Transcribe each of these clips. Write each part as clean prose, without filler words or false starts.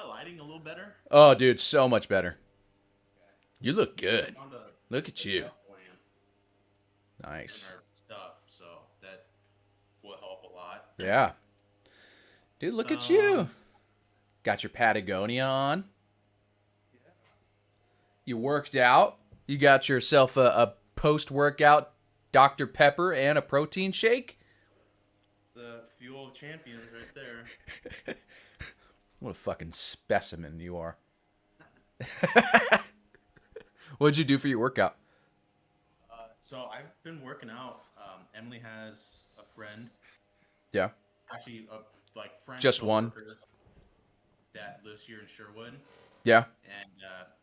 lighting a little better? Oh, dude, so much better. Okay. You look We just good. found Look at a you. desk lamp in Nice. our stuff, so that will help a lot. Yeah. Dude, look at you. Um, Got your Patagonia on. yeah, You worked out. You got yourself a post workout Dr. Pepper and a protein shake. it's the fuel of champions right there. What a fucking specimen you are. What'd you do for your workout? So I've been working out. Emily has a friend, Yeah. actually a like friend Just one. coworker that lives here in Sherwood, Yeah. and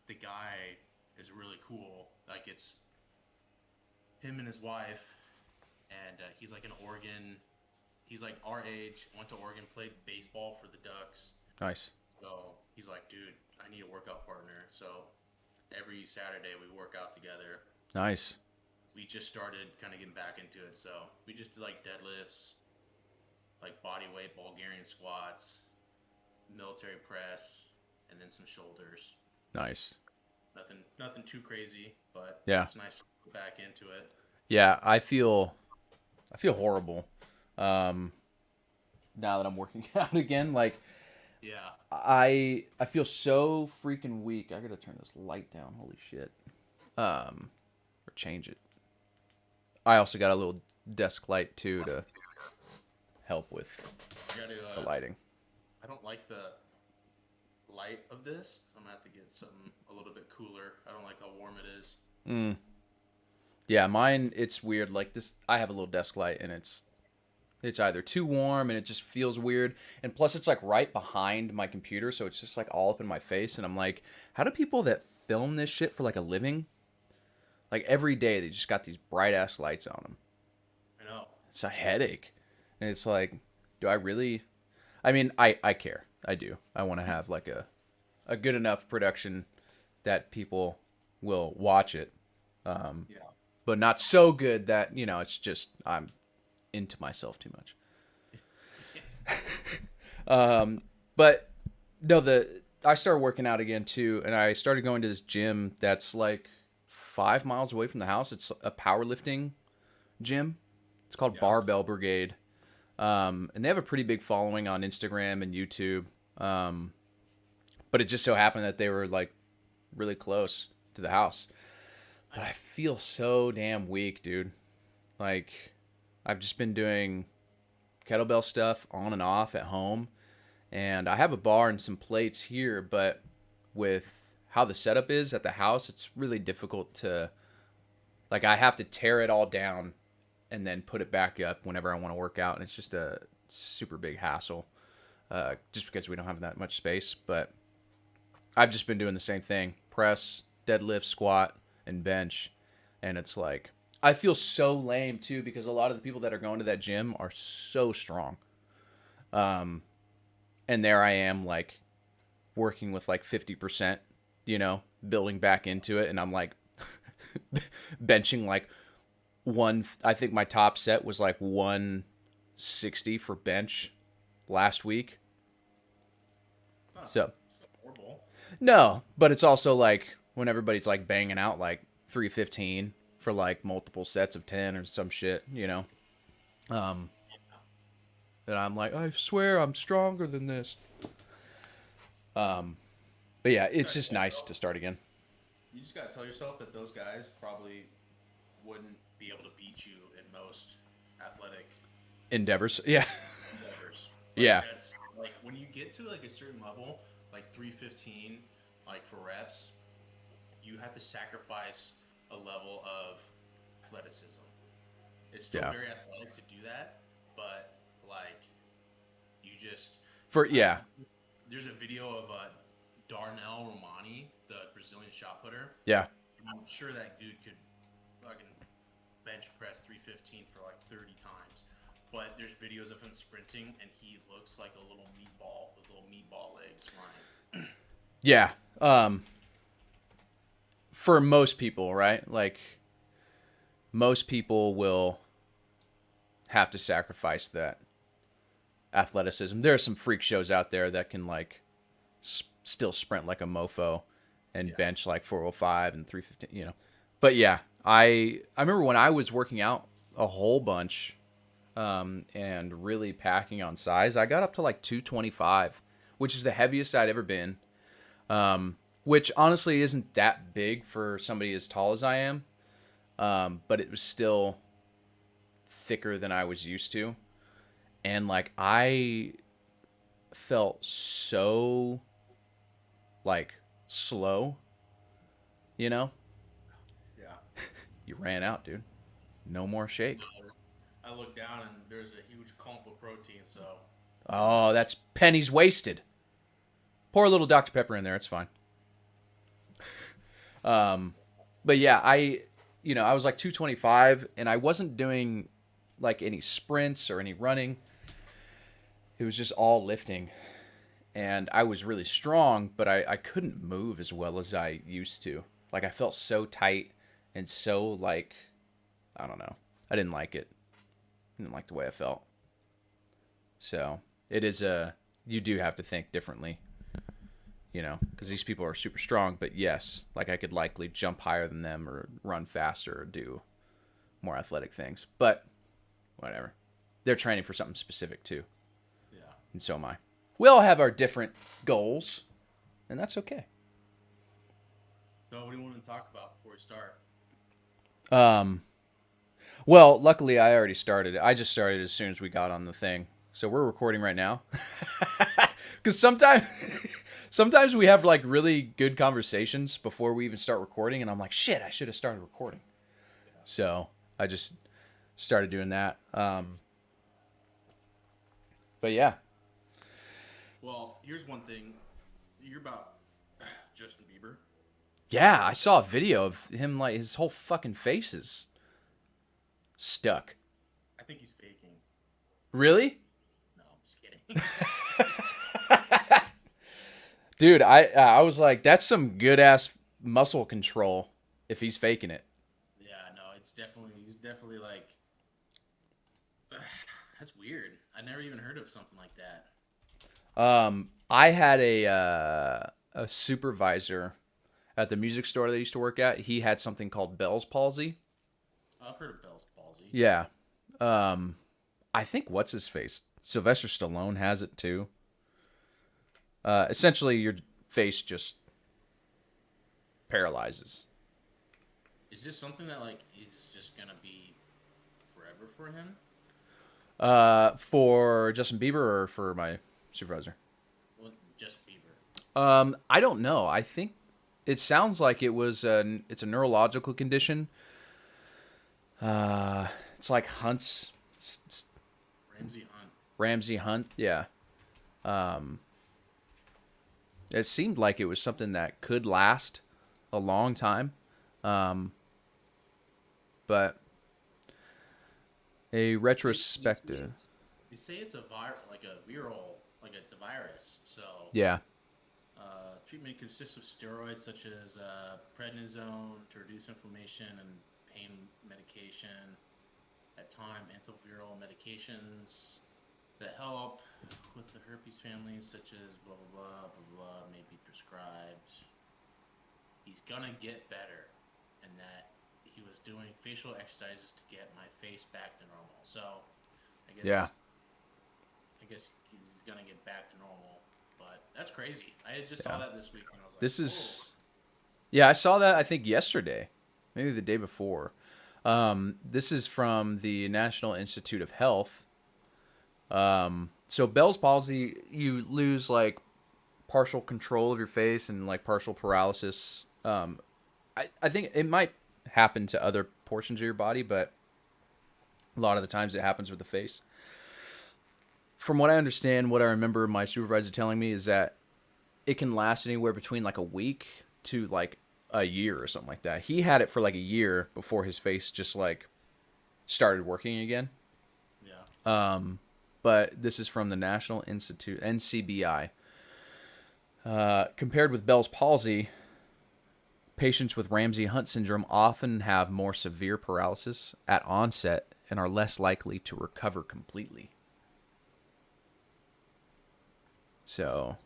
the guy is really cool. Like it's him and his wife, and he's like an Oregon. He's like our age. Went to Oregon, played baseball for the Ducks. Nice. So he's like, dude, I need a workout partner. So every Saturday we work out together. Nice. We just started kind of getting back into it. So we just do like deadlifts, like body weight Bulgarian squats, military press, and then some shoulders. Nice. Nothing too crazy, but Yeah. it's nice to get back into it. Yeah, I feel horrible. Um Now that I'm working out again, like Yeah. I feel so freaking weak. I got to turn this light down. Holy shit. Or change it. I also got a little desk light too to help with I got to. the lighting. I don't like the light of this. I'm gonna have to get something a little bit cooler. I don't like how warm it is. Mm. Yeah, mine it's weird. Like this, I have a little desk light, and it's either too warm and it just feels weird, and plus it's like right behind my computer, so it's just like all up in my face, and I'm like, how do people that film this shit for like a living, like every day, they just got these bright ass lights on them? I know. It's a headache, and it's like, do I really? I mean, I care. I do. I want to have like a good enough production that people will watch it, Yeah. but not so good that it's just I'm into myself too much. But no, the I started working out again too, and I started going to this gym that's like 5 miles away from the house. It's a powerlifting gym. It's called Yeah. Barbell Brigade, and they have a pretty big following on Instagram and YouTube. Um, but it just so happened that they were like really close to the house. But I Nice. feel so damn weak, dude. Like I've just been doing kettlebell stuff on and off at home, and I have a bar and some plates here, but with how the setup is at the house, it's really difficult to, like, I have to tear it all down and then put it back up whenever I want to work out, and it's just a super big hassle, just because we don't have that much space. But I've just been doing the same thing: press, deadlift, squat, and bench, and it's like I feel so lame too because a lot of the people that are going to that gym are so strong. Um, and there I am, like, working with like 50%, building back into it, and I'm like benching like one. I think my top set was like 160 for bench last week. So It's not horrible. no, but it's also like when everybody's like banging out like 315 for like multiple sets of 10 or some shit. Um, and I'm like, I swear I'm stronger than this. But yeah, You it's gotta just tell nice to yourself. start again. You just gotta tell yourself that those guys probably wouldn't be able to beat you in most athletic Endeavors. Yeah. endeavors. Like Yeah. that's like when you get to like a certain level, like 315, like for reps, you have to sacrifice a level of athleticism. It's still Yeah. very athletic to do that, but like you just For I yeah. there's a video of Darnell Romani, the Brazilian shot putter. Yeah. I'm sure that dude could fucking bench press 315 for like 30 times. But there's videos of him sprinting, and he looks like a little meatball with little meatball legs running. Yeah. For most people, right? Like most people will have to sacrifice that athleticism. There are some freak shows out there that can like still sprint like a mofo and Yeah. bench like 405 and 315, you know. But yeah, I remember when I was working out a whole bunch and really packing on size, I got up to like 225, which is the heaviest I'd ever been. Which honestly isn't that big for somebody as tall as I am. But it was still thicker than I was used to. And like I felt so like slow, you know? Yeah. You ran out, dude. No more shake. I look down and there's a huge clump of protein, so Oh, that's pennies wasted. Pour a little Dr. Pepper in there. It's fine. But yeah, I was like 225 and I wasn't doing like any sprints or any running. It was just all lifting. And I was really strong, but I couldn't move as well as I used to. Like I felt so tight and so like, I don't know. I didn't like it. I didn't like the way I felt. So it is you do have to think differently, you know, because these people are super strong. But yes, like I could likely jump higher than them or run faster or do more athletic things. But whatever. They're training for something specific too. yeah. And so am I. We all have our different goals, and that's okay. So what do you want to talk about before we start? Well, luckily I already started. I just started as soon as we got on the thing. So we're recording right now. Because sometimes we have like really good conversations before we even start recording, and I'm like, shit, I should have started recording. So I just started doing that. But yeah. Well, here's one thing. You're about Justin Bieber. Yeah, I saw a video of him, like, his whole fucking face is stuck. I think he's faking. Really? No, I'm just kidding. Dude, I was like, that's some good-ass muscle control if he's faking it. Yeah, no, he's definitely like, that's weird. I never even heard of something like that. I had a supervisor at the music store that I used to work at. He had something called Bell's palsy. I've heard of Bell's palsy. Yeah. I think what's his face? Sylvester Stallone has it too. Essentially, your face just paralyzes. Is this something that like is just gonna be forever for him? For Justin Bieber or for my supervisor? Well, just Bieber. I don't know. I think it sounds like it's a neurological condition. It's like Ramsey Hunt, yeah. It seemed like it was something that could last a long time. But a retrospective. They say it's a it's a virus. So Yeah. treatment consists of steroids such as prednisone to reduce inflammation and pain medication. At time, antiviral medications that help with the herpes family, such as blah blah blah blah blah, may be prescribed. He's gonna get better, and that he was doing facial exercises to get my face back to normal. So, I guess he's gonna get back to normal. But that's crazy. I just saw that this week, and I was like, This is, yeah, I saw that I think yesterday, maybe the day before. This is from the National Institute of Health. So Bell's palsy, you lose like partial control of your face and like partial paralysis. I think it might happen to other portions of your body, but a lot of the times it happens with the face. From what I understand, what I remember my supervisor telling me is that it can last anywhere between like a week to like a year or something like that. He had it for like a year before his face just like started working again. yeah. But this is from the National Institute, NCBI. Compared with Bell's palsy, patients with Ramsay-Hunt syndrome often have more severe paralysis at onset and are less likely to recover completely. So,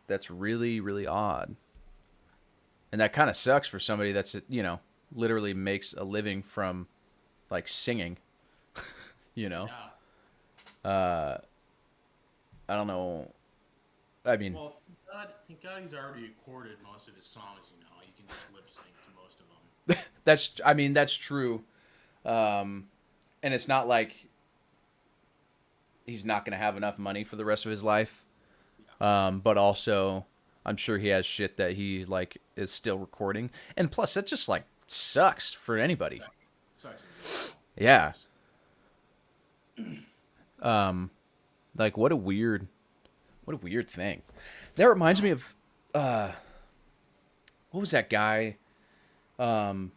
that's really, really odd. And that kind of sucks for somebody that's, literally makes a living from like singing, you know? Yeah. Uh, I don't know. I mean, Well, thank God he's already recorded most of his songs. You can just lip sync to most of them. that's true. And it's not like he's not going to have enough money for the rest of his life. Yeah. But also, I'm sure he has shit that he like is still recording, and plus that just like sucks for anybody. Sucks in general. Yeah. Like what a weird thing. That reminds me of what was that guy? Um,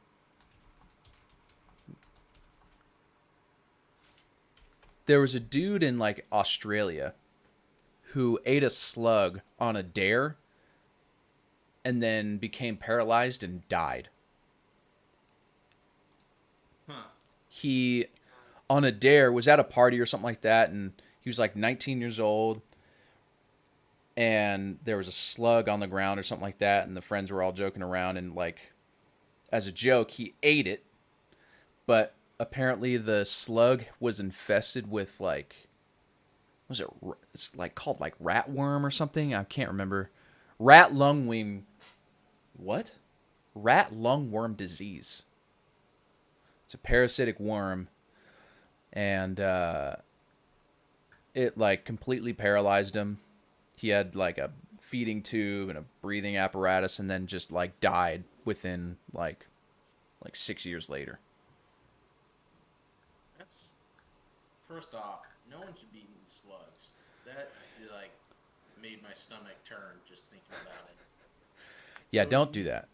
there was a dude in like Australia who ate a slug on a dare and then became paralyzed and died. Huh. He on a dare was at a party or something like that, and he was like 19 years old, and there was a slug on the ground or something like that, and the friends were all joking around, and like as a joke he ate it, but apparently the slug was infested with like, was it, it's like called like rat worm or something, I can't remember. Rat lungworm, what, rat lungworm disease. It's a parasitic worm, and it like completely paralyzed him. He had like a feeding tube and a breathing apparatus, and then just like died within like 6 years later. That's first off. No one should be eating slugs. That like made my stomach turn just thinking about it. Yeah, don't do that.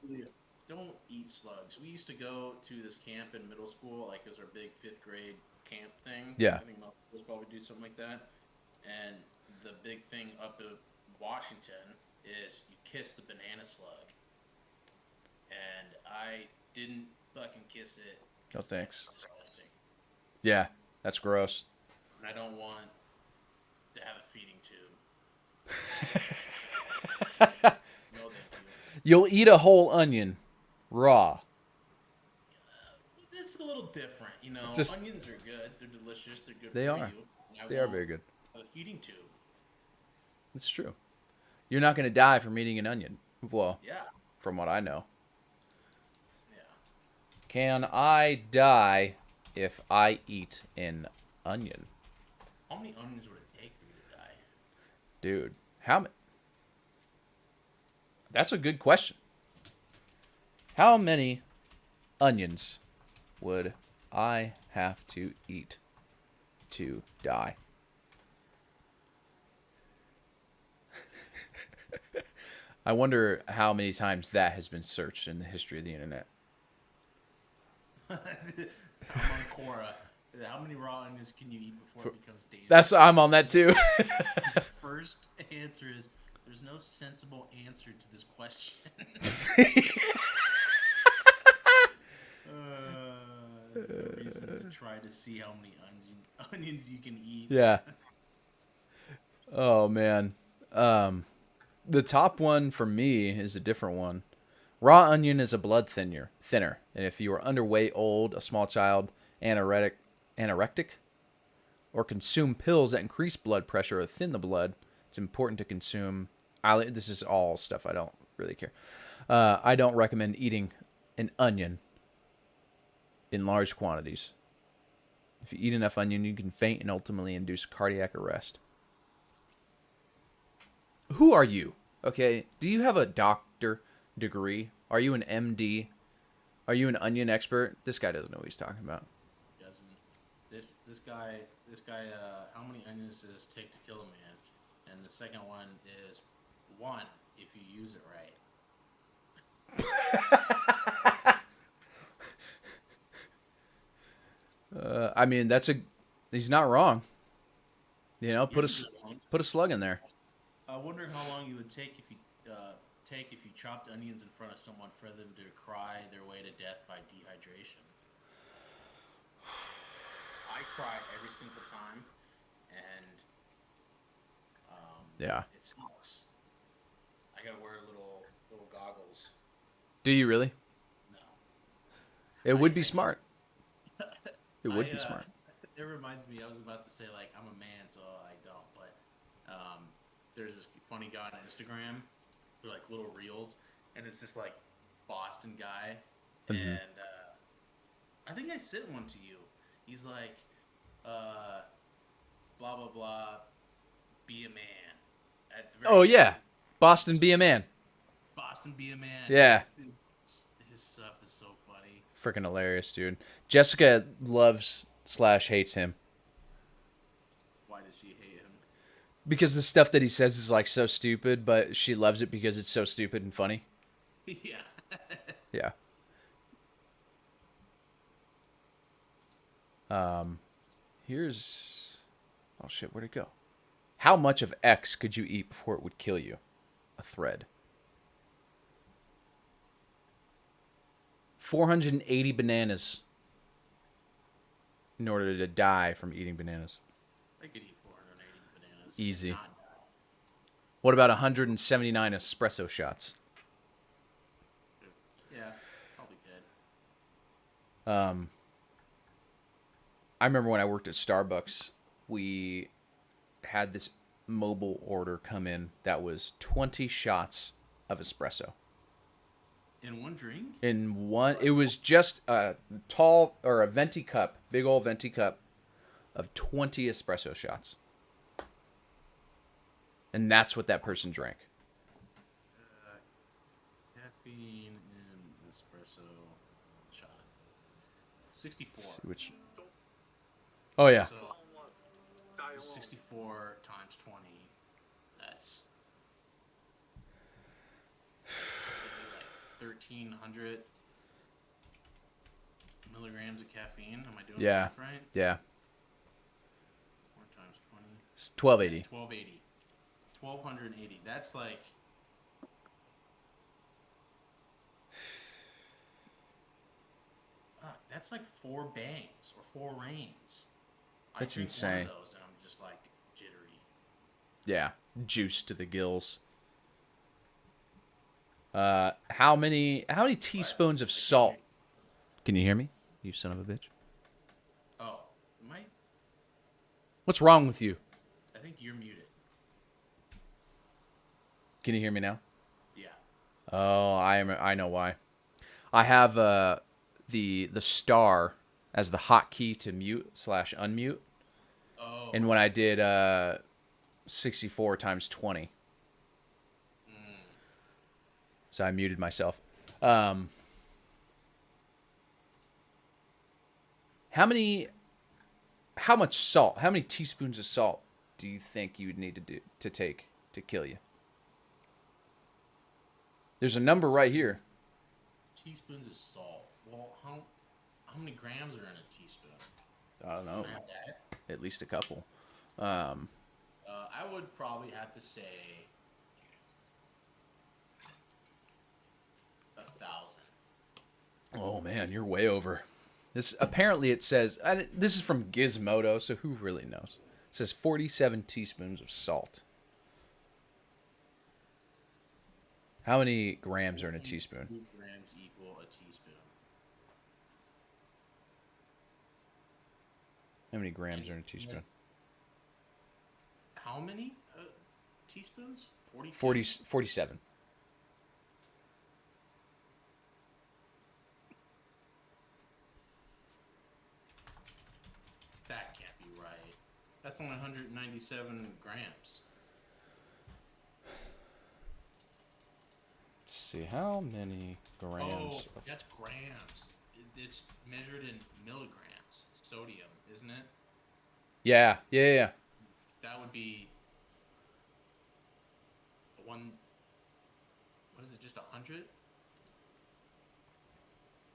Don't eat slugs. We used to go to this camp in middle school, like it was our big fifth grade camp thing. Yeah. I think most schools probably do something like that. And the big thing up in Washington is you kiss the banana slug. And I didn't fucking kiss it. No thanks. It's disgusting. Yeah, that's gross. And I don't want to have a feeding tube. No, thank you. You'll eat a whole onion raw. It's a little different, Just Onions are good. They're delicious. They're good they for are. you. And They are very good. have a feeding tube. It's true. You're not going to die from eating an onion. Well, Yeah. from what I know. Yeah. Can I die if I eat an onion? How many onions would it take for you to die? Dude, how many? That's a good question. How many onions would I have to eat to die? I wonder how many times that has been searched in the history of the internet. I'm on Quora. How many raw onions can you eat before it becomes dangerous? I'm on that too. The first answer is there's no sensible answer to this question. There's no reason to try to see how many onions you can eat. Yeah. Oh man. The top one for me is a different one. Raw onion is a blood thinner, and if you are underweight, old, a small child, anorectic, or consume pills that increase blood pressure or thin the blood, it's important to consume. This is all stuff I don't really care. I don't recommend eating an onion in large quantities. If you eat enough onion, you can faint and ultimately induce cardiac arrest. Who are you? Okay, do you have a doctor degree? Are you an MD? Are you an onion expert? This guy doesn't know what he's talking about. Doesn't this guy? How many onions does it take to kill a man? And the second one is one if you use it right. I mean, he's not wrong. Put Here's a good one. a slug in there. I wonder how long you would take if you chopped onions in front of someone for them to cry their way to death by dehydration. I cry every single time, and Yeah. it sucks. goggles. Do you really? No. It would be I smart. It would be I smart. it reminds me. I was about to say like I'm a man, so I don't. But there's this funny guy on Instagram. They're like little reels, and it's this like Boston guy, Mm-hmm. and I think I sent one to you. He's like, blah blah blah, be a man. At the Oh very end, yeah, Boston, be a man. Boston, be a man. Yeah, His stuff is so funny. freaking hilarious, dude. Jessica loves / hates him Why does she hate him? because the stuff that he says is like so stupid, but she loves it because it's so stupid and funny. Yeah. Yeah. Here's. Oh shit, where'd it go? How much of X could you eat before it would kill you? A thread. 480 bananas in order to die from eating bananas. I could eat 480 bananas. Easy. Not die. What about 179 espresso shots? Yeah, probably could. I remember when I worked at Starbucks, we had this mobile order come in that was 20 shots of espresso. In one drink? In one, it was just a tall or a venti cup, big old venti cup of 20 espresso shots. And that's what that person drank. Caffeine in espresso shot. 64. Which, oh yeah, So 64 times 20. That's like 1,300 milligrams of caffeine. Am I doing yeah, that right? yeah. 4 times 20. It's 1280. 1280. 1,280. That's like. That's like 4 bangs or 4 rains. That's drink insane. One of those and I'm just like jittery. Yeah, juice to the gills. How many teaspoons of salt? Can you hear me? You son of a bitch. Oh, What's wrong with you? I think you're muted. Can you hear me now? Yeah. Oh, I know why. I have the star as the hotkey to mute / unmute. Oh. And when I did 64 times 20. So I muted myself. How much salt? How many teaspoons of salt do you think you would need to take to kill you? There's a number right here. Teaspoons of salt. Well, how many grams are in a teaspoon? I don't know. Can I have that? At least a couple. I would probably have to say 1,000. Oh man, you're way over. This apparently it says this is from Gizmodo, so who really knows? It says 47 teaspoons of salt. How many grams are in a teaspoon? 2 grams equal a teaspoon. How many grams are in a teaspoon? How many teaspoons? 47. That can't be right. That's only 197 grams. Let's see, how many grams? Oh, that's grams. It's measured in milligrams. Sodium, isn't it? Yeah. That would be one. What is it? Just 100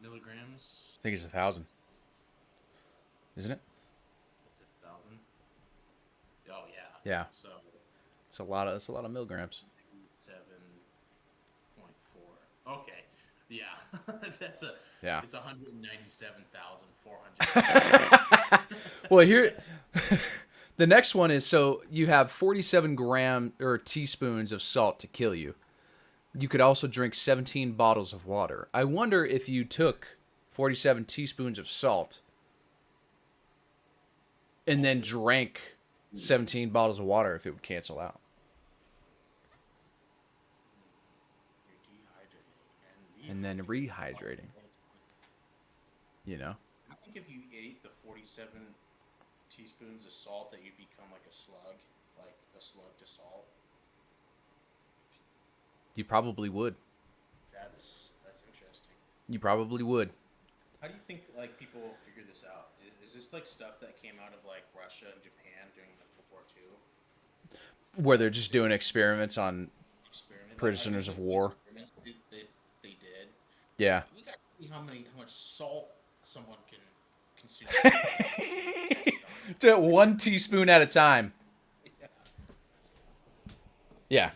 milligrams? I think it's 1,000. Isn't it? Is it 1,000? Oh yeah. Yeah. So It's a lot of milligrams. 7.4. Okay. Yeah. That's a. Yeah. It's 197,400. Well, here the next one is so you have 47 teaspoons of salt to kill you. You could also drink 17 bottles of water. I wonder if you took 47 teaspoons of salt and then drank 17 bottles of water, if it would cancel out. You're dehydrating And then rehydrating, you know? I think if you ate the 47 teaspoons of salt, that you become like a slug to salt. You probably would. That's interesting. You probably would. How do you think like people will figure this out? Is this like stuff that came out of like Russia and Japan during like World War II? Where they're just doing experiments on Experiment prisoners like of war. experiments they did. Yeah. We got to see how much salt someone can consume. To 1 teaspoon at a time. Yeah. Yeah.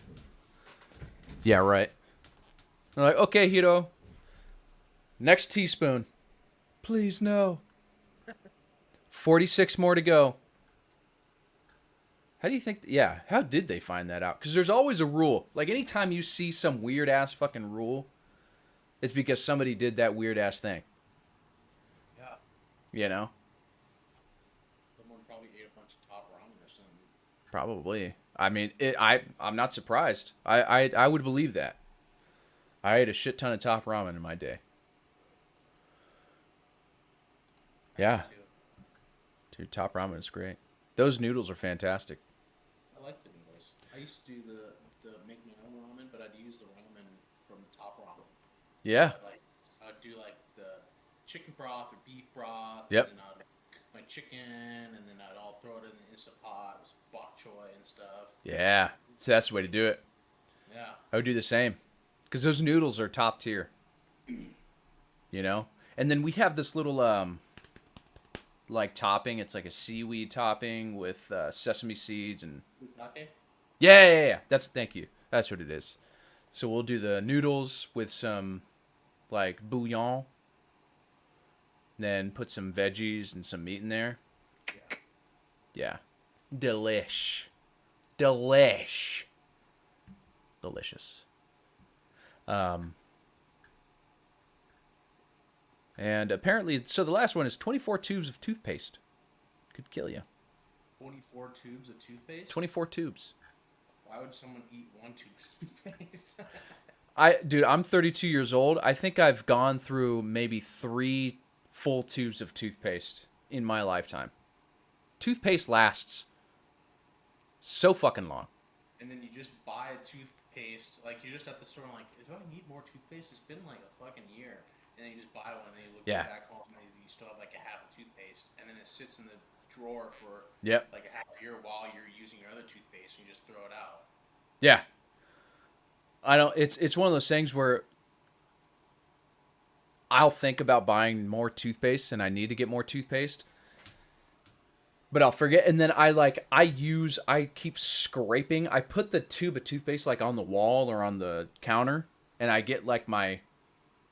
Yeah, right. They're like, okay, Hiro. Next teaspoon. Please, no. 46 more to go. How do you think? Yeah, how did they find that out? Because there's always a rule. Like, anytime you see some weird ass fucking rule, it's because somebody did that weird ass thing. Yeah. You know? Someone probably ate a bunch of top ramen or something. Probably. I mean, I'm not surprised. I would believe that. I ate a shit ton of top ramen in my day. Yeah. Dude, top ramen is great. Those noodles are fantastic. I like the noodles. I used to do the make my own ramen, but I'd use the ramen from Top Ramen. Yeah. I'd do like the chicken broth or beef broth. Yep. And then I'd cook my chicken, and then I'd all throw it in the Instant Pot with some bok choy and stuff. Yeah. So that's the way to do it. Yeah. I would do the same. Because those noodles are top tier. You know? And then we have this little, like, topping. It's like a seaweed topping with sesame seeds and... Okay. Yeah. Thank you. That's what it is. So we'll do the noodles with some, like, bouillon. Then put some veggies and some meat in there. Yeah. Delicious. And apparently, so the last one is 24 tubes of toothpaste. Could kill you. 24 tubes of toothpaste? 24 tubes. Why would someone eat 1 tube of toothpaste? Dude, I'm 32 years old. I think I've gone through maybe 3 full tubes of toothpaste in my lifetime. Toothpaste lasts so fucking long. And then you just buy a toothpaste, like you're just at the store and like, do I need more toothpaste? It's been like a fucking year. And then you just buy one and then you look back home and you still have like a half of toothpaste. And then it sits in the drawer for like a half a year while you're using your other toothpaste and you just throw it out. Yeah. I don't, it's one of those things where I'll think about buying more toothpaste and I need to get more toothpaste. But I'll forget, and then I keep scraping. I put the tube of toothpaste like on the wall or on the counter, and I get like my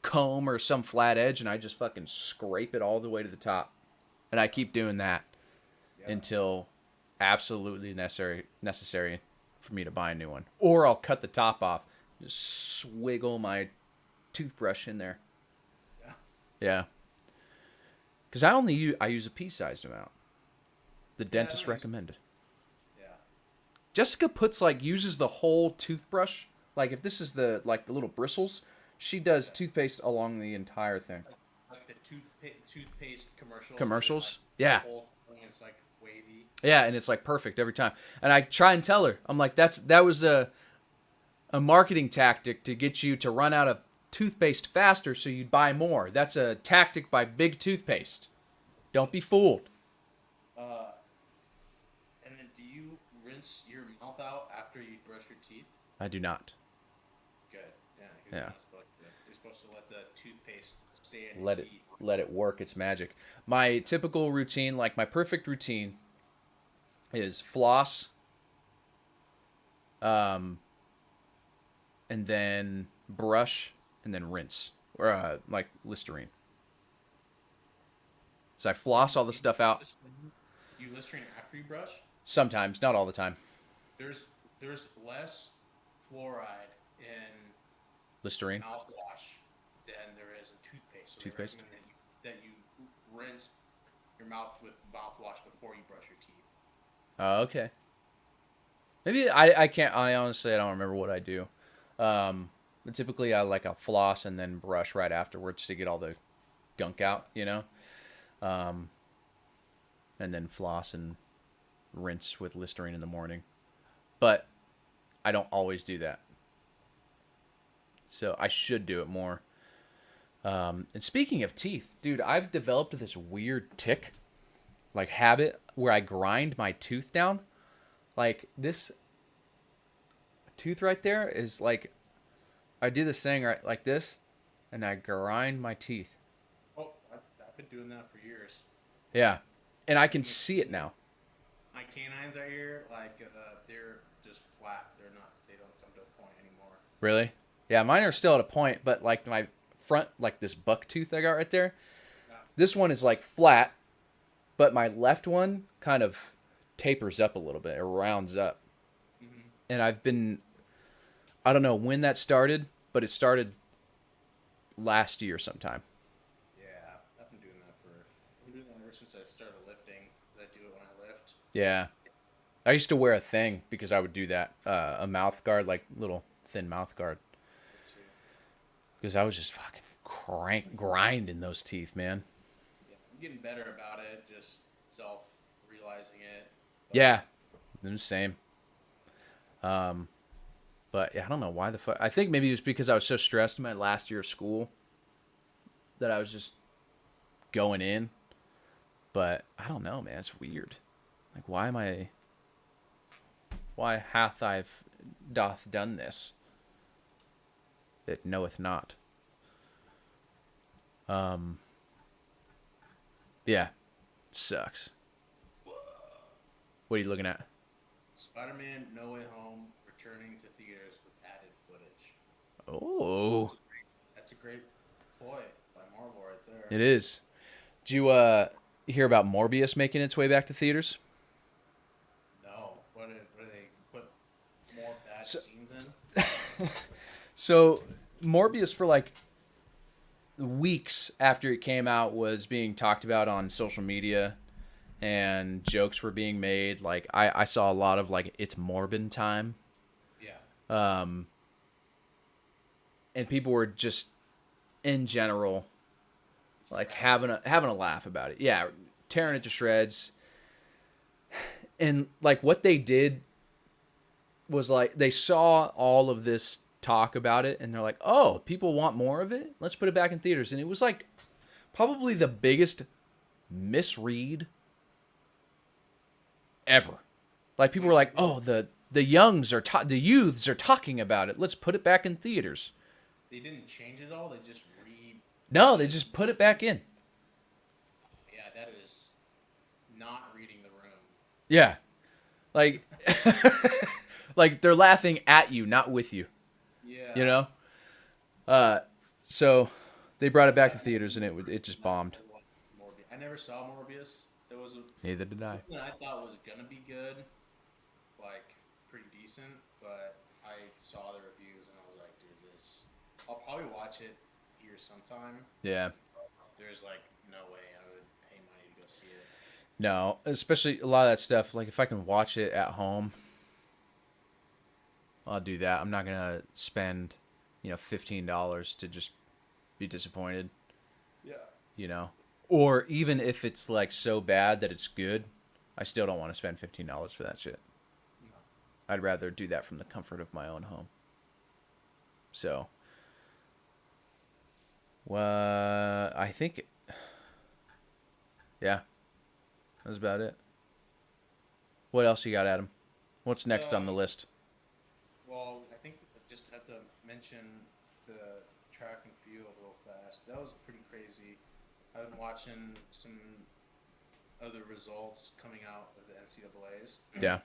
comb or some flat edge, and I just fucking scrape it all the way to the top. And I keep doing that until absolutely necessary for me to buy a new one. Or I'll cut the top off, just swiggle my toothbrush in there. Yeah. Because I use a pea-sized amount. The dentist recommended. Yeah. Jessica uses the whole toothbrush. Like if this is the little bristles, she does toothpaste along the entire thing. Like the toothpaste commercials. Commercials? Like, yeah. The whole thing is like wavy. Yeah, and it's like perfect every time. And I try and tell her, I'm like, that was a marketing tactic to get you to run out of toothpaste faster so you'd buy more. That's a tactic by Big Toothpaste. Don't be fooled. And then do you rinse your mouth out after you brush your teeth? I do not. Good. Yeah. You're not supposed to. You're supposed to let the toothpaste stay in your teeth. Let it work its magic. My typical routine, like my perfect routine, is floss, and then brush, and then rinse, or like Listerine. So I floss all the stuff out. You Listerine after you brush? Sometimes, not all the time. There's less fluoride in Listerine. mouthwash than there is in toothpaste. So they Toothpaste. recommend that you rinse your mouth with mouthwash before you brush your teeth. Oh, okay. Maybe I can't. I honestly I don't remember what I do. But typically I like a floss and then brush right afterwards to get all the gunk out, you know. Um, and then floss and rinse with Listerine in the morning. But I don't always do that. So I should do it more. And speaking of teeth, dude, I've developed this weird tick, like habit, where I grind my tooth down. Like this tooth right there is like, I do this thing right like this, and I grind my teeth. Oh, I've been doing that for years. Yeah, and I Like can see it now. my canines right here, like they're just flat. They're not. They don't come to a point anymore. Really? Yeah, mine are still at a point, but like my front, like this buck tooth I got right there, Yeah. this one is like flat, but my left one kind of tapers up a little bit. It rounds up. Mm-hmm. And I don't know when that started, but it started last year sometime. Yeah, I've been doing that ever since I started lifting. 'Cause I do it when I lift. Yeah. I used to wear a thing because I would do that. A mouth guard, like little thin mouth guard. It too. Because I was just fucking grinding those teeth, man. Yeah, I'm getting better about it. Just self realizing it. But Yeah. The same. But yeah, I don't know why the fuck. I think maybe it was because I was so stressed in my last year of school that I was just going in. But I don't know, man. It's weird. Like, why hath doth done this? It knoweth not. Yeah, sucks. What are you looking at? Spider-Man: No Way Home returning to theaters with added footage. Oh, That's a great ploy by Marvel right there. it is. Did you hear about Morbius making its way back to theaters? No, what do they put more bad So- scenes in? So Morbius for like weeks after it came out was being talked about on social media and jokes were being made. Like I saw a lot of like it's Morbin time. Yeah. And people were just in general like having a laugh about it. Yeah, tearing it to shreds. And like what they did was like they saw all of this talk about it and they're like, "Oh, people want more of it? Let's put it back in theaters." And it was like probably the biggest misread ever. Like people were like, "Oh, the the youths are talking about it. Let's put it back in theaters." They didn't change it all. They just No, they just put it back in. Yeah, that is not reading the room. Yeah. Like like they're laughing at you, not with you. Yeah. You know? So they brought it back to theaters and it just bombed. I never saw Morbius. It was Neither did I. something I thought was gonna be good, like pretty decent, but I saw the reviews and I was like, dude, this. I'll probably watch it here sometime. Yeah. There's like no way I would pay money to go see it. No, especially a lot of that stuff. Like if I can watch it at home, I'll do that. I'm not gonna spend, $15 to just be disappointed. Yeah. Or even if it's like so bad that it's good, I still don't want to spend $15 for that shit. No. I'd rather do that from the comfort of my own home. So, I think, yeah, that's about it. What else you got, Adam? What's next on the list? Well, I think I just have to mention the track and field real fast. That was pretty crazy. I've been watching some other results coming out of the NCAA's. Yeah.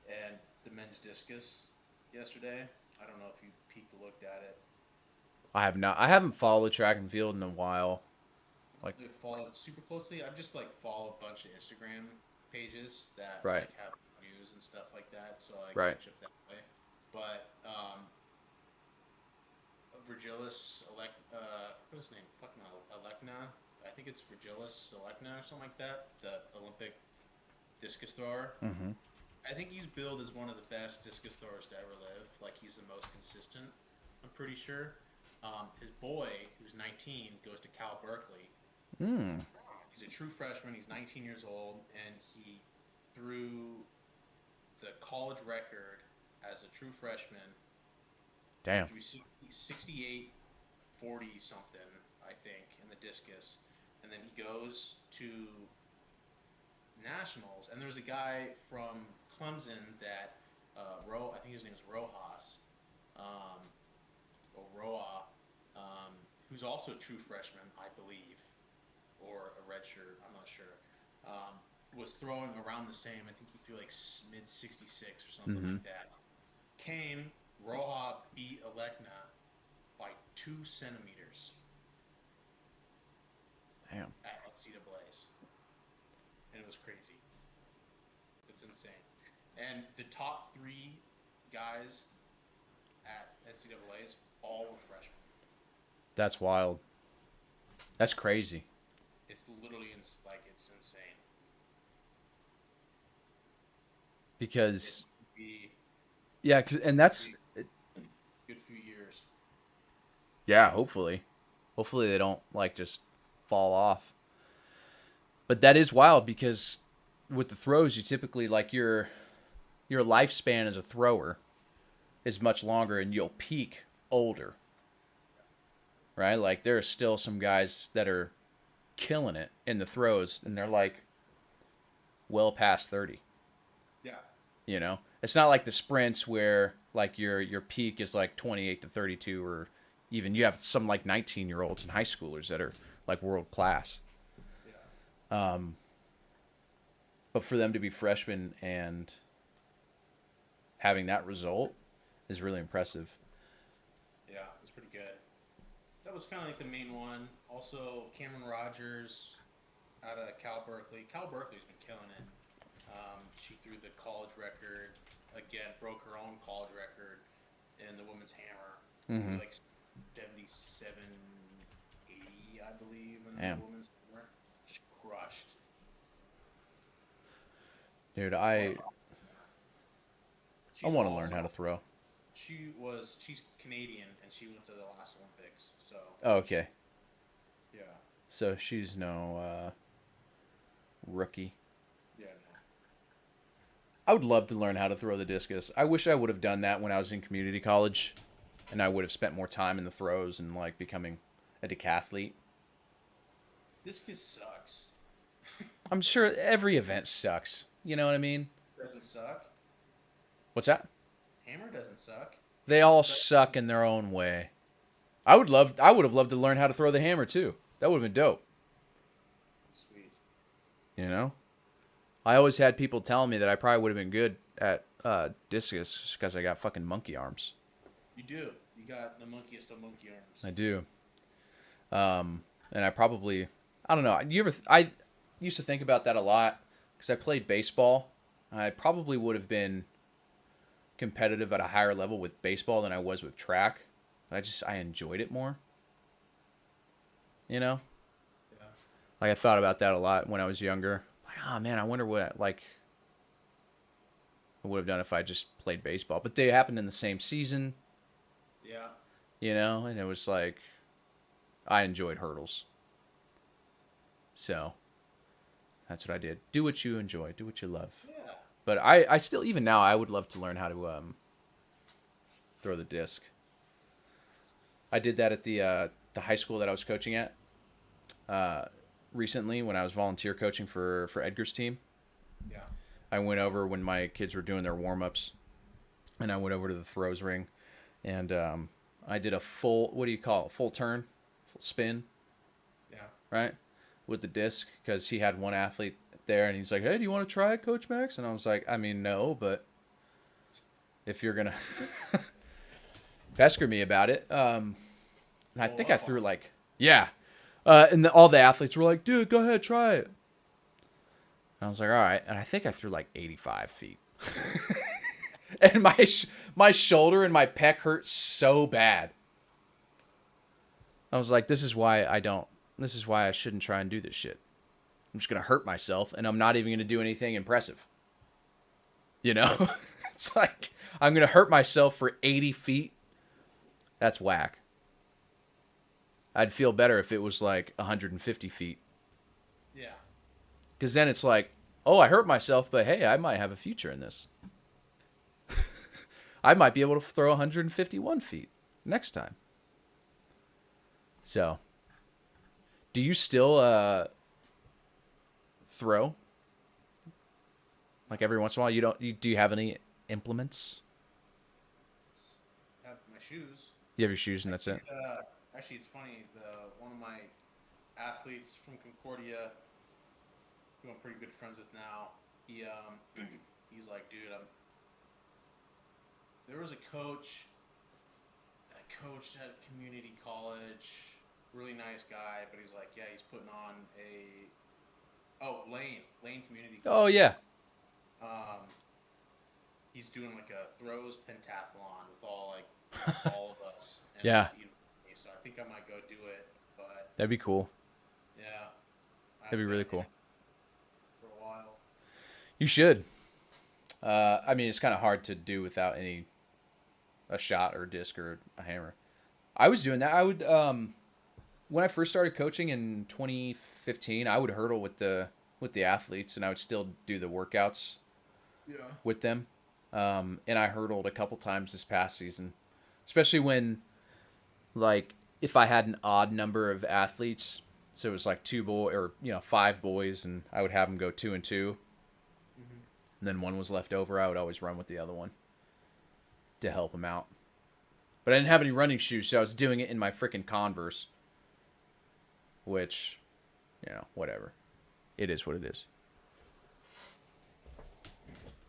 And the men's discus yesterday. I don't know if you looked at it. I have not. I haven't followed track and field in a while. Like, I follow it super closely. I've just like follow a bunch of Instagram pages that Right. like have news and stuff like that, so I Right. catch up that way. But a Virgilis what's his name? Fucking Alekna. I think it's Virgilis Alekna or something like that. The Olympic discus thrower. Mm-hmm. I think he's billed as one of the best discus throwers to ever live. Like, he's the most consistent, I'm pretty sure. His boy, who's 19, goes to Cal Berkeley. Mm. He's a true freshman. He's 19 years old, and he threw the college record as a true freshman. Damn. He was 68, 40 something, I think, in the discus. And then he goes to nationals, and there's a guy from Clemson that I think his name is Rojas, or Roa, who's also a true freshman, I believe, or a redshirt, I'm not sure. Was throwing around the same. I think he threw like mid 66 or something like that. Roja beat Alekna by 2 centimeters. Damn. At NCAA's. And it was crazy. It's insane. And the top 3 guys at NCAA's all were freshmen. That's wild. That's crazy. It's literally it's insane. Because yeah, and that's good few years. Yeah, hopefully they don't like just fall off. But that is wild because with the throws, you typically like your lifespan as a thrower is much longer, and you'll peak older. Right? Like there are still some guys that are killing it in the throws, and they're like well past 30. Yeah. You know, it's not like the sprints where like your peak is like 28 to 32, or even you have some like 19-year-olds and high schoolers that are like world class. Yeah. But for them to be freshmen and having that result is really impressive. Yeah, it was pretty good. That was kind of like the main one. Also, Cameron Rogers out of Cal Berkeley. Cal Berkeley's been killing it. She threw the college record again, broke her own college record in the women's hammer. Mm-hmm. Like 77, 80, I believe, in Damn. the women's hammer. She crushed. Dude, I want to learn how to throw. She's Canadian, and she went to the last Olympics. So. Oh, okay. Yeah. So she's no rookie. Yeah. No. I would love to learn how to throw the discus. I wish I would have done that when I was in community college, and I would have spent more time in the throws and like becoming a decathlete. Discus sucks. I'm sure every event sucks. You know what I mean? Doesn't suck. What's that? Hammer doesn't suck. They all suck in their own way. I would have loved to learn how to throw the hammer too. That would have been dope. Sweet. You know? I always had people telling me that I probably would have been good at discus just because I got fucking monkey arms. You do. You got the monkeyest of monkey arms. I do. And I probably, I don't know. I used to think about that a lot because I played baseball. I probably would have been competitive at a higher level with baseball than I was with track. But I enjoyed it more. You know? Yeah. Like I thought about that a lot when I was younger. Like, oh man, I wonder what I would have done if I just played baseball. But they happened in the same season. Yeah. You know, and it was like I enjoyed hurdles. So that's what I did. Do what you enjoy. Do what you love. Yeah. But I still, even now, I would love to learn how to throw the disc. I did that at the high school that I was coaching at recently when I was volunteer coaching for Edgar's team. Yeah. I went over when my kids were doing their warm-ups, and I went over to the throws ring, and I did a full, what do you call it, full turn, full spin. Yeah. Right? With the disc, because he had one athlete there, and he's like, hey, do you want to try it, Coach Max? And I was like, I mean, no, but if you're going to pester me about it. And I think I threw like, yeah. And all the athletes were like, dude, go ahead, try it. And I was like, all right. And I think I threw like 85 feet. And my shoulder and my pec hurt so bad. I was like, this is why I don't. This is why I shouldn't try and do this shit. I'm just gonna hurt myself, and I'm not even gonna do anything impressive. You know, it's like I'm gonna hurt myself for 80 feet. That's whack. I'd feel better if it was like 150 feet, Yeah. because then it's like, oh, I hurt myself, but hey, I might have a future in this. I might be able to throw 151 feet next time. So, do you still throw? Like every once in a while, you don't. Do you have any implements? I have my shoes. You have your shoes and that's it. Actually, it's funny. One of my athletes from Concordia, who I'm pretty good friends with now, he's like, dude, there was a coach that coached at community college, really nice guy, but he's like, yeah, he's putting on Lane Community Oh College. yeah. He's doing like a throws pentathlon with all of us. And Yeah. So I think I might go do it, but That'd be cool. yeah, That'd be really cool. For a while. You should. I mean, it's kind of hard to do without a shot or a disc or a hammer. I was doing that. I would when I first started coaching in 2015, I would hurdle with the athletes, and I would still do the workouts with them. And I hurdled a couple times this past season, especially when, like, if I had an odd number of athletes, so it was like 5 boys, and I would have them go 2 and 2, and then one was left over, I would always run with the other one to help them out. But I didn't have any running shoes, so I was doing it in my freaking Converse, which, whatever. It is what it is.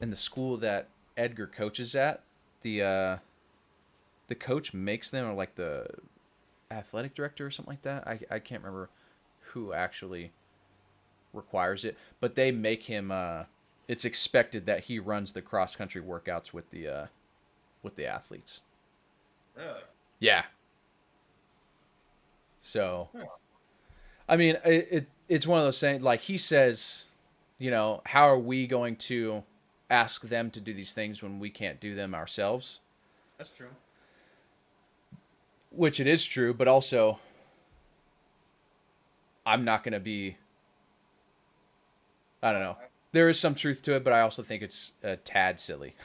And the school that Edgar coaches at, the coach makes them, or like the athletic director or something like that. I can't remember who actually requires it, but they make him. It's expected that he runs the cross country workouts with the athletes. Really? Yeah. So, I mean, it's one of those things. Like he says, how are we going to ask them to do these things when we can't do them ourselves? That's true. Which it is true, but also I'm not going to be, I don't know. There is some truth to it, but I also think it's a tad silly.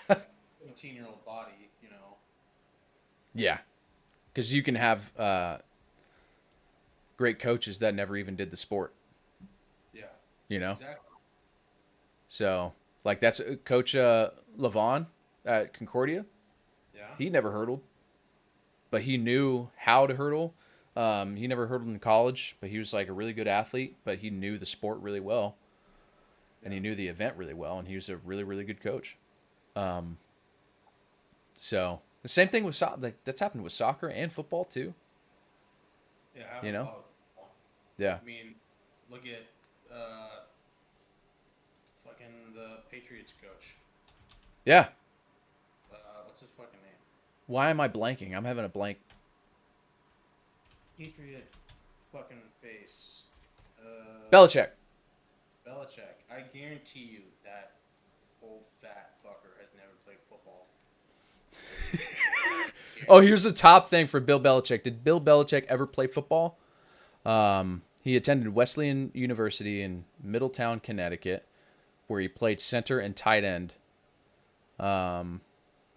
17-year-old body, Yeah. Because you can have great coaches that never even did the sport. Yeah. Exactly. Exactly. So, like, that's Coach Levon at Concordia. Yeah. He never hurdled, but he knew how to hurdle. He never hurdled in college, but he was like a really good athlete, but he knew the sport really well. And he knew the event really well, and he was a really, really good coach. So the same thing with that's happened with soccer and football too. Yeah. Football. Yeah. I mean, look at fucking the Patriots coach. Yeah. What's his fucking name? Why am I blanking? I'm having a blank. Patriot fucking face. Belichick. I guarantee you that old fat fucker has never played football. Oh, here's the top thing for Bill Belichick. Did Bill Belichick ever play football? He attended Wesleyan University in Middletown, Connecticut, where he played center and tight end.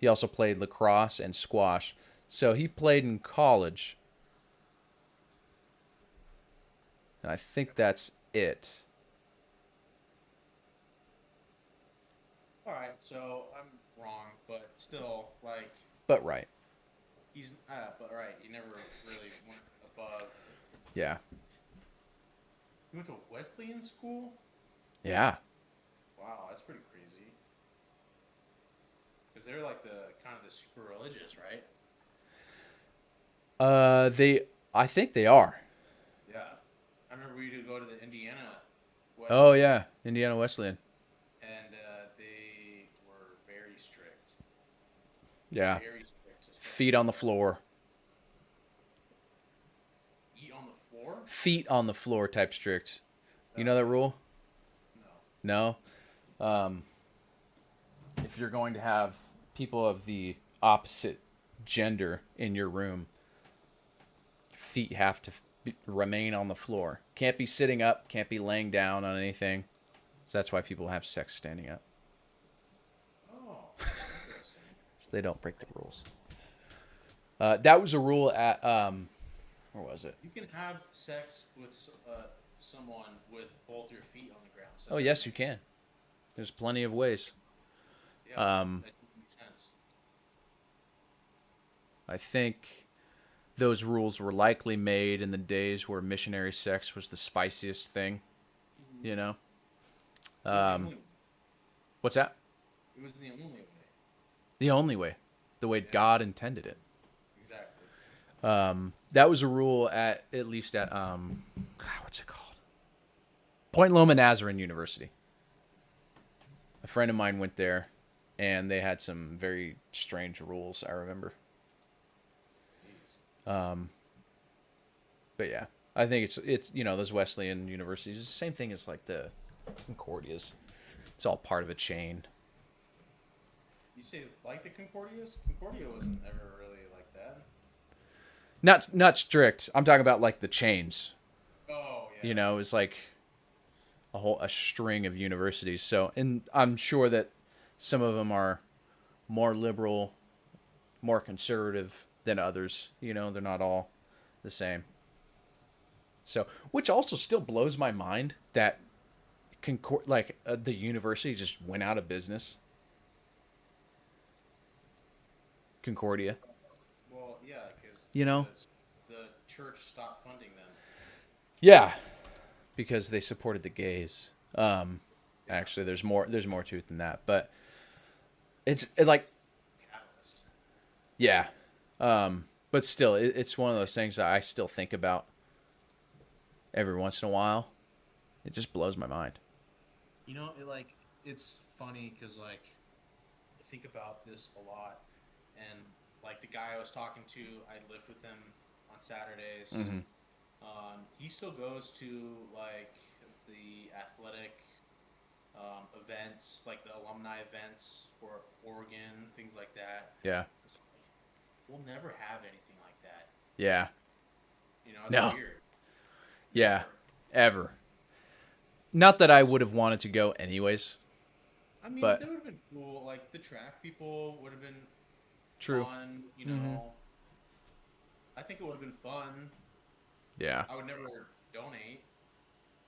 He also played lacrosse and squash. So he played in college. And I think that's it. All right, so I'm wrong, but still, like, But right. but right, he never really went above. Yeah. He went to Wesleyan school? Yeah. Wow, that's pretty crazy. Because they're like kind of the super religious, right? I think they are. Yeah. I remember we used to go to the Indiana Wesleyan. Oh yeah, Indiana Wesleyan. And they were very strict. Yeah. Very strict. Feet on the floor. feet on the floor type strict. You know that rule? No. No. If you're going to have people of the opposite gender in your room, feet have to remain on the floor. Can't be sitting up. Can't be laying down on anything. So that's why people have sex standing up. Oh, interesting. So they don't break the rules. That was a rule at where was it? You can have sex with someone with both your feet on the ground. So Oh yes, you can. There's plenty of ways. Yeah, that makes sense. I think those rules were likely made in the days where missionary sex was the spiciest thing. You know. What's that? It was the only way. The only way, the way God intended it. Exactly. That was a rule at least at what's it called? Point Loma Nazarene University. A friend of mine went there, and they had some very strange rules. I remember. But yeah, I think it's those Wesleyan universities. It's the same thing as like the Concordias. It's all part of a chain. You say like the Concordias? Concordia wasn't ever really like that. Not strict. I'm talking about like the chains. Oh yeah. It's like a string of universities. So, and I'm sure that some of them are more liberal, more conservative than others. They're not all the same. So, which also still blows my mind that the university just went out of business. Concordia. Well, yeah, because the church stopped funding them. Yeah, because they supported the gays. Actually, there's more to it than that, but it's like Catalyst. yeah. But still, it's one of those things that I still think about every once in a while. It just blows my mind. It's funny because I think about this a lot, and like the guy I was talking to, I lived with him on Saturdays. Mm-hmm. He still goes to like the athletic events, like the alumni events for Oregon, things like that. Yeah. We'll never have anything like that. Yeah. It's No. weird. Yeah. Ever. Not that I would have wanted to go anyways. I mean, but that would have been cool. Like the track people would have been true. fun. Mm-hmm. I think it would have been fun. Yeah. I would never donate.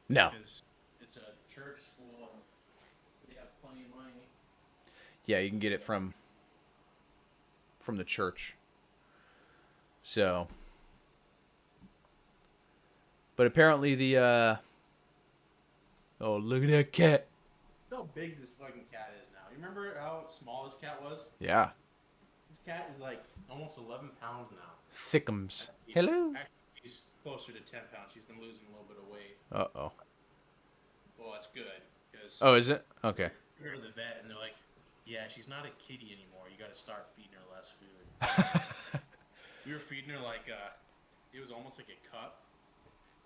No. Because it's a church school and they have plenty of money. Yeah, you can get it from the church. So, but apparently the oh, look at that cat. Look how big this fucking cat is now. You remember how small this cat was? Yeah. This cat is like almost 11 pounds now. Thickums. Hello. Actually, she's closer to 10 pounds. She's been losing a little bit of weight. Uh-oh. Well, that's good. Because Oh, is it? Okay. we go to the vet and they're like, yeah, she's not a kitty anymore. You got to start feeding her less food. We were feeding her it was almost like a cup.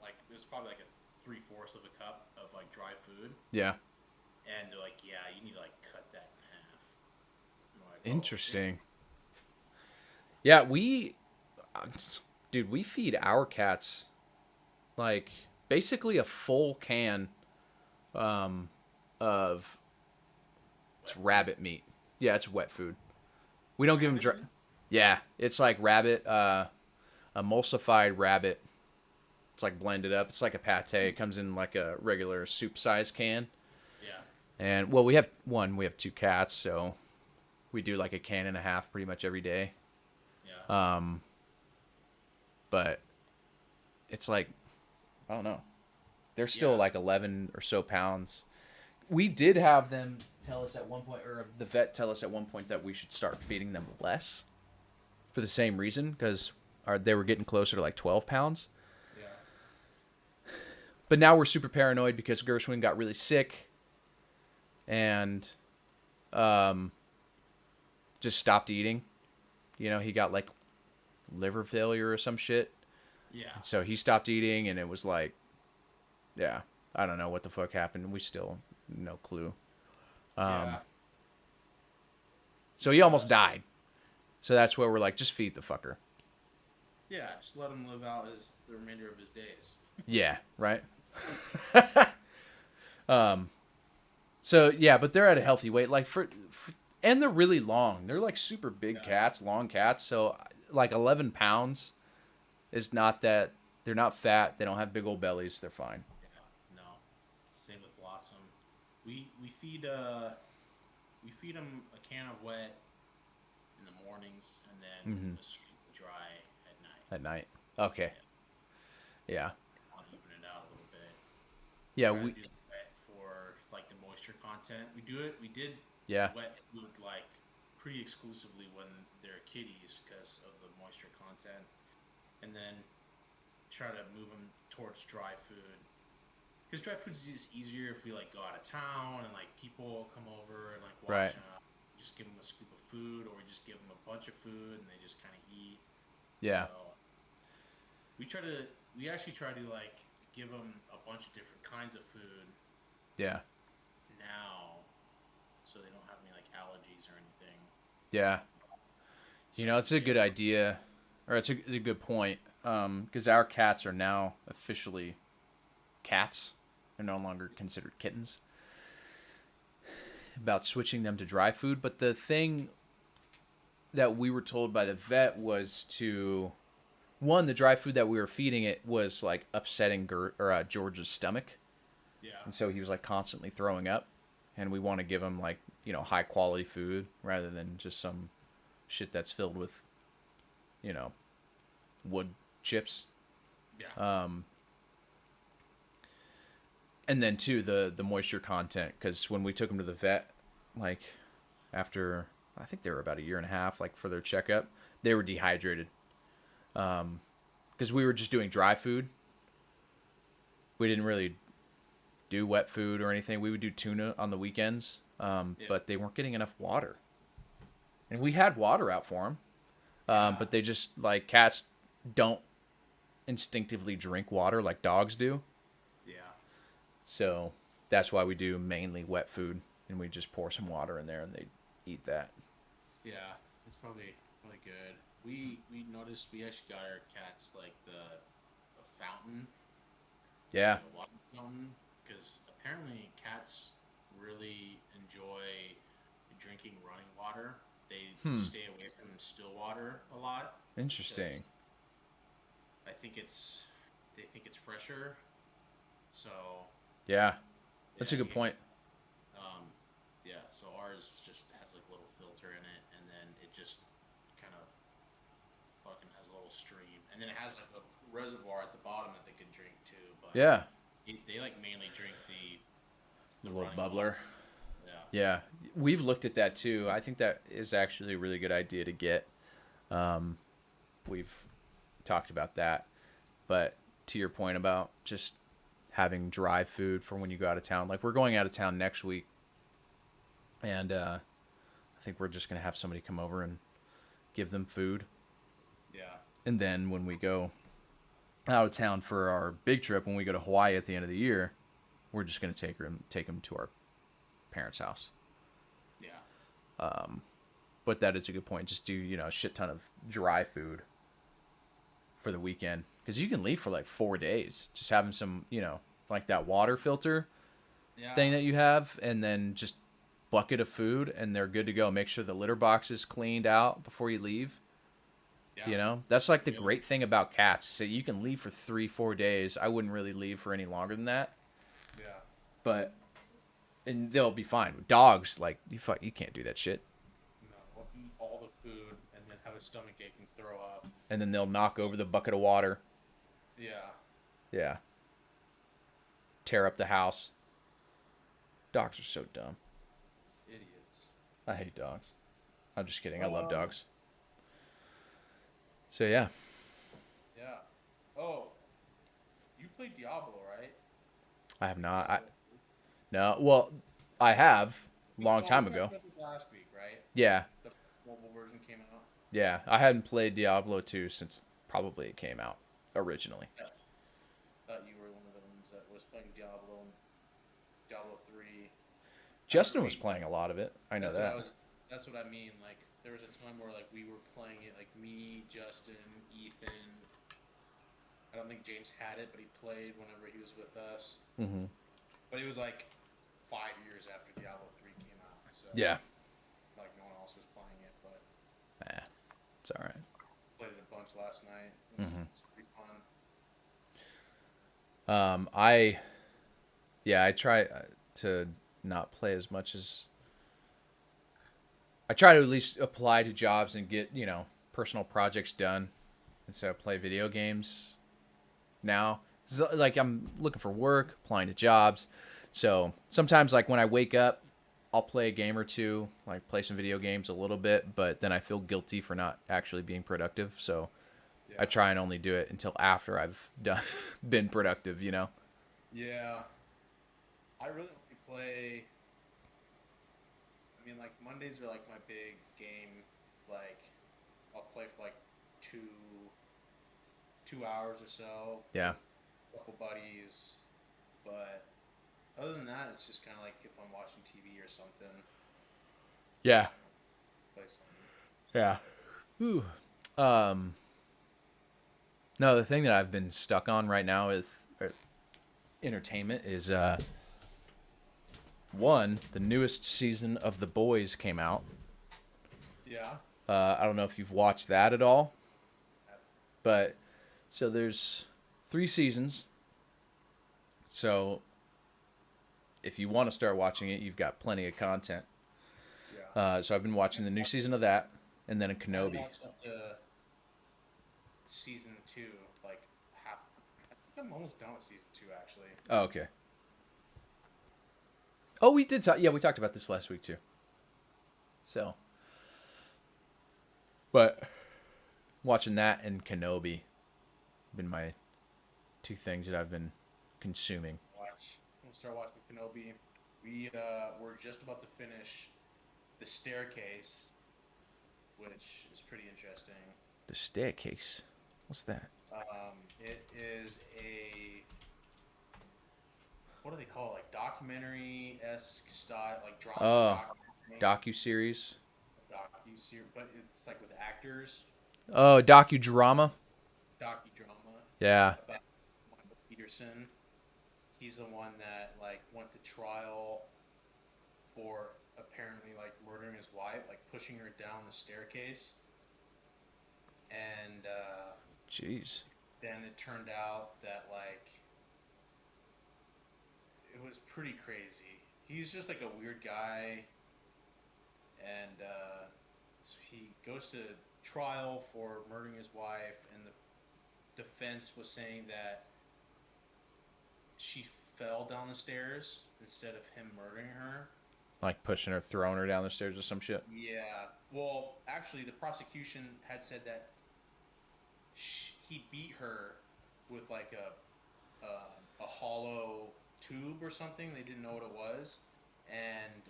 Like, it was probably like a 3/4 of a cup of like dry food. Yeah. And they're like, yeah, you need to like cut that in half. Like, Interesting. Yeah, we feed our cats like basically a full can of it's rabbit meat. Yeah, it's wet food. We don't give them dry. Yeah, it's like rabbit, emulsified rabbit. It's like blended up. It's like a pate. It comes in like a regular soup size can. Yeah. And well, we have 2 cats, so we do like a can and a half pretty much every day. Yeah. But it's like, I don't know. They're still like 11 or so pounds. We did have them tell us at one point, or the vet tell us at one point that we should start feeding them less for the same reason, because they were getting closer to like 12 pounds. Yeah. But now we're super paranoid because Gershwin got really sick and just stopped eating. He got like liver failure or some shit. Yeah. So he stopped eating, and it was like, yeah, I don't know what the fuck happened. We still no clue. Yeah. So he almost died. So that's where we're like, just feed the fucker. Yeah, just let him live out the remainder of his days. Yeah, right. So yeah, but they're at a healthy weight, like and they're really long. They're like super big Yeah. cats, long cats. So like 11 pounds is not that. They're not fat. They don't have big old bellies. They're fine. Yeah. No. Same with Blossom. We feed him a can of wet in the mornings and then Mm-hmm. a scoop of dry at night. At night. Okay. Yeah. Yeah. I'll even it out a little bit. We Yeah. try to We. do the wet for like the moisture content. We do it. We did Yeah. wet food like pretty exclusively when they're kitties because of the moisture content, and then try to move them towards dry food. Because dry food is just easier if we like go out of town and like people come over and like Right. watch. Just give them a scoop of food, or we just give them a bunch of food and they just kind of eat. Yeah. So we actually try to like give them a bunch of different kinds of food Yeah. now, so they don't have any like allergies or anything. Yeah. So It's a yeah, good idea, or it's a good point. Because our cats are now officially cats. They're no longer considered kittens. About switching them to dry food, but the thing that we were told by the vet was to one, the dry food that we were feeding it was like upsetting George's stomach, yeah, and so he was like constantly throwing up. And we want to give him like high quality food rather than just some shit that's filled with you know wood chips. yeah, And then too the moisture content, because when we took him to the vet, like after I think they were about a year and a half, like for their checkup, they were dehydrated. Because we were just doing dry food. We didn't really do wet food or anything. We would do tuna on the weekends, yeah, but they weren't getting enough water. And we had water out for them, yeah, but they just like cats don't instinctively drink water like dogs do. yeah, So that's why we do mainly wet food, and we just pour some water in there and they eat that. yeah. It's probably really good. We noticed we actually got our cats like the a fountain, Yeah. like a water fountain, because apparently cats really enjoy drinking running water. They Hmm. stay away from still water a lot Interesting. because I think they think it's fresher. So Yeah. That's a yeah, good point. um, yeah. So ours just has like a little filter in it, and then it just kind of fucking has a little stream, and then it has like a reservoir at the bottom that they can drink too. But Yeah. they like mainly drink The the little running bubbler. water. Yeah, Yeah. We've looked at that too. I think that is actually a really good idea to get. Um, we've talked about that. But to your point about just having dry food for when you go out of town, like we're going out of town next week, and I think we're just going to have somebody come over and give them food. yeah, And then when we go out of town for our big trip, when we go to Hawaii at the end of the year, we're just going to take them to our parents' house. yeah, But that is a good point. Just do a shit ton of dry food for the weekend, because you can leave for like 4 days. Just having some like that water filter yeah, thing that you have, and then just bucket of food, and they're good to go. Make sure the litter box is cleaned out before you leave. yeah. That's like the Yep. great thing about cats. So you can leave for 3-4 days. I wouldn't really leave for any longer than that, Yeah. but and they'll be fine. Dogs, like you can't do that shit. No, we'll eat all the food and then have a stomach ache and throw up. And then they'll knock over the bucket of water. Yeah. Yeah. Tear up the house. Dogs are so dumb. Idiots. I hate dogs. I'm just kidding. I love dogs. So yeah, Yeah. Oh, you played Diablo, right? I have not. No. Well, I have long Oh, time we talked ago. about this last week, right? Yeah. The mobile version came out. Yeah. I hadn't played Diablo 2 since probably it came out. originally. Yeah. Thought you were one of the ones that was playing Diablo and Diablo 3. I remember Justin was playing a lot of it. I know that's what I that. was that's what I mean. Like there was a time where like we were playing it, like me, Justin, Ethan. I don't think James had it, but he played whenever he was with us. Mm-hmm. But it was like 5 years after Diablo 3 came out, so Yeah. like no one else was playing it, but It's all right. played it a bunch last night. Mm-hmm. It's pretty fun. I yeah, I try to not play as much as I try to at least apply to jobs and get, personal projects done instead of play video games now. So, like I'm looking for work, applying to jobs. So sometimes like when I wake up, I'll play a game or two, like play some video games a little bit, but then I feel guilty for not actually being productive. So Yeah. I try and only do it until after I've done been productive. Yeah. I really only play. I mean, like Mondays are like my big game. Like, I'll play for like two 2 hours or so. Yeah. A couple buddies, but other than that, it's just kind of like if I'm watching TV or something, Yeah. play something. Yeah. Ooh. No, the thing that I've been stuck on right now with entertainment is one, the newest season of The Boys came out. Yeah. I don't know if you've watched that at all, but so there's 3 seasons. So if you want to start watching it, you've got plenty of content. Yeah. So I've been watching the new season of that, and then a I Kenobi. watched up to season 2, like half. I think I'm almost done with season 2 actually. Oh, okay. Oh, we did talk. Yeah, we talked about this last week too. So, but watching that and Kenobi have been my 2 things that I've been consuming. We'll start watching Kenobi. We're just about to finish The Staircase, which is pretty interesting. The Staircase. What's that? It is a, what do they call it? Like documentary-esque style, like drama. Oh, docu-series. Docu-series, but it's like with actors. Oh, docudrama. Docudrama. Yeah. About Michael Peterson. He's the one that like went to trial for apparently like murdering his wife, like pushing her down the staircase. And Jeez. then it turned out that like it was pretty crazy. He's just like a weird guy, and so he goes to trial for murdering his wife, and the defense was saying that she fell down the stairs instead of him murdering her. Like pushing her, throwing her down the stairs or some shit. Yeah. Well, actually, the prosecution had said that he beat her with like a hollow tube or something. They didn't know what it was, and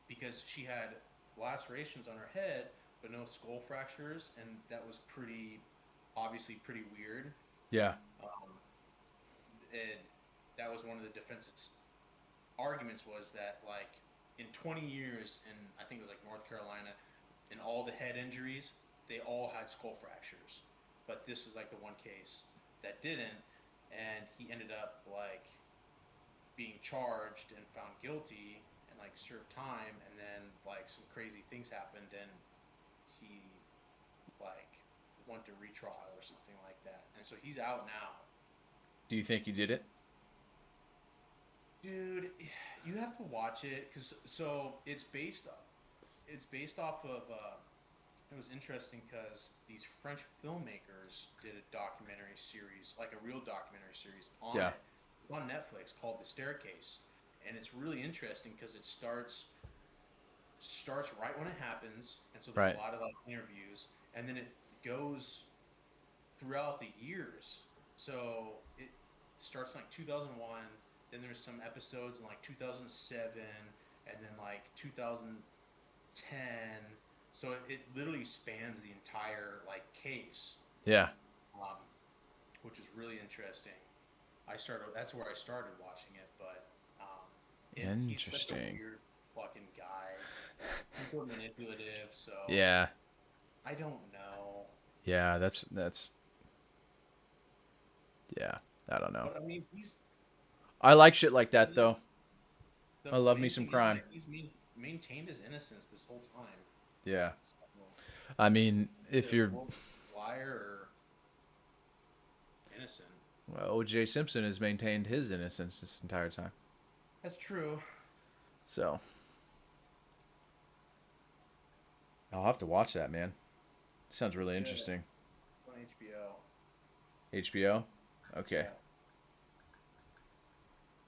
because she had lacerations on her head but no skull fractures, and that was obviously pretty weird. Yeah. That was one of the defense's arguments, was that like in 20 years in, I think it was like North Carolina, in all the head injuries, they all had skull fractures, but this is like the one case that didn't, and he ended up like being charged and found guilty and like served time, and then like some crazy things happened, and he like went to retrial or something like that, and so he's out now. Do you think you did it? Dude, you have to watch it, because so it's based off of it was interesting because these French filmmakers did a documentary series, like a real documentary series on Yeah. it on Netflix called The Staircase, and it's really interesting because it starts right when it happens, and so there's Right. a lot of like interviews, and then it goes throughout the years. So it starts in like 2001. Then there's some episodes in like 2007, and then like 2010. So it literally spans the entire like case, Yeah. which is really interesting. That's where I started watching it, but he's such a Interesting. weird fucking guy. Super manipulative, so Yeah. I don't know. Yeah, that's yeah. I don't know. But I mean, he's I like shit like that the though. I love me main some thing is crime. that maintained his innocence this whole time. Yeah. So, I mean, if either you're liar or innocent. well, O.J. Simpson has maintained his innocence this entire time. That's true. So, I'll have to watch that, man. Sounds really Good. interesting. On HBO. HBO? Okay.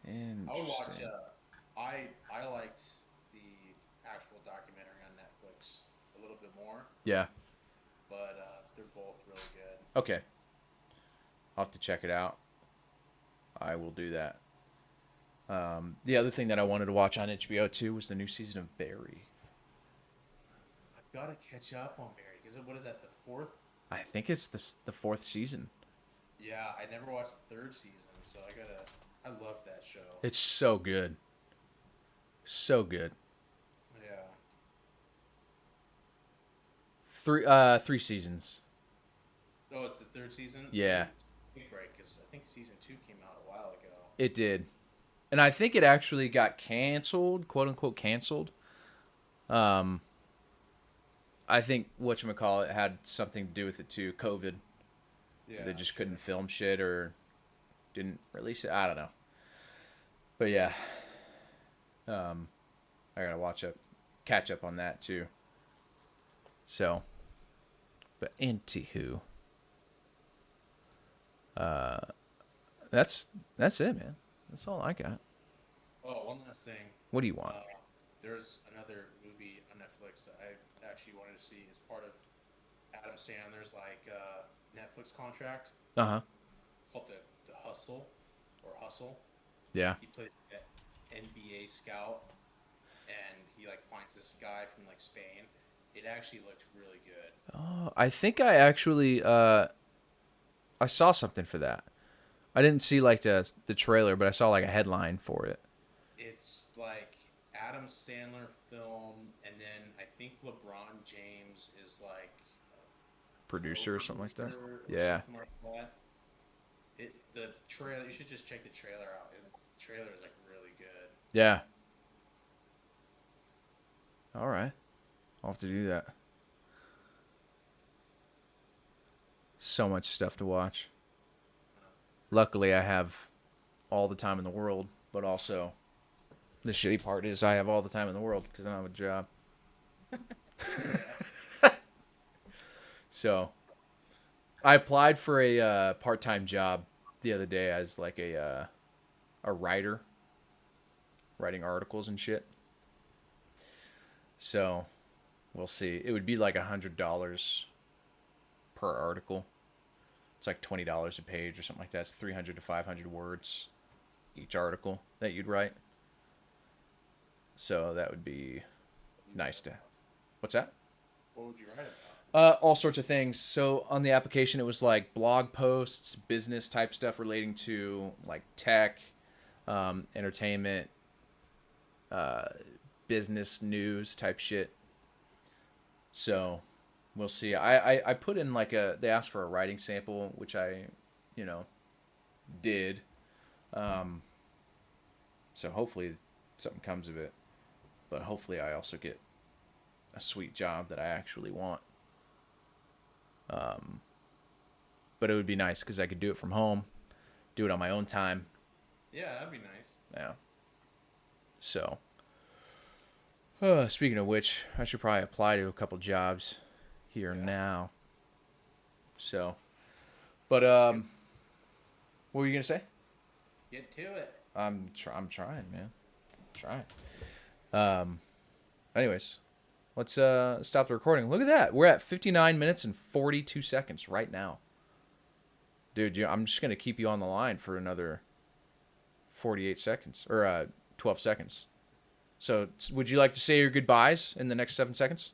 Yeah. I would watch. Interesting. I liked the actual documentary on Netflix a little bit more, Yeah. but they're both really good. Okay. I'll have to check it out. I will do that. The other thing that I wanted to watch on HBO too was the new season of Barry. I've got to catch up on Barry because what is that, the fourth? I think it's the fourth season. Yeah, I never watched the third season, so I gotta. I love that show. It's so good. So good. Yeah. Three seasons. Oh, it's the third season. Yeah, Big break because I think season 2 came out a while ago. it did. And I think it actually got canceled, quote unquote canceled. Um I think whatchamacallit had something to do with it too, COVID. Yeah, They just sure. couldn't film shit or didn't release it. I don't know. But yeah. I gotta catch up on that too. So but anywho. Uh that's it, man. That's all I got. Oh, one last thing. What do you want? There's another movie on Netflix that I actually wanted to see as part of Adam Sandler's Netflix contract. Uh-huh. It's called the Hustle or Hustle. Yeah. He plays an NBA scout, and he finds this guy from Spain. It actually looked really good. Oh, I think I actually I saw something for that. I didn't see the trailer, but I saw a headline for it. It's like Adam Sandler film, and then I think LeBron James is Producer or something like that. co-producer or Yeah. something like that. The trailer. You should just check the trailer out. The trailer is really good. Yeah. All right. I'll have to do that. So much stuff to watch. Luckily, I have all the time in the world, but also the shitty part is I have all the time in the world because I don't have a job. So, I applied for a part-time job the other day as a writer, writing articles and shit. So, we'll see. It would be $100 per article. It's $20 a page or something like that. It's 300 to 500 words each article that you'd write. So that would be nice to. What's that? What would you write about? All sorts of things. So on the application, it was blog posts, business type stuff relating to tech, entertainment, business news type shit. So we'll see. I put in they asked for a writing sample, which I, did. So hopefully something comes of it. But hopefully I also get a sweet job that I actually want. But it would be nice because I could do it from home, do it on my own time. Yeah, that'd be nice. Yeah. So, speaking of which, I should probably apply to a couple jobs here now. So, but what were you gonna say? Get to it. I'm trying, man. I'm trying. Anyways, let's stop the recording. Look at that. We're at 59 minutes and 42 seconds right now. Dude, I'm just gonna keep you on the line for another 48 seconds or 12 seconds. So, would you like to say your goodbyes in the next 7 seconds?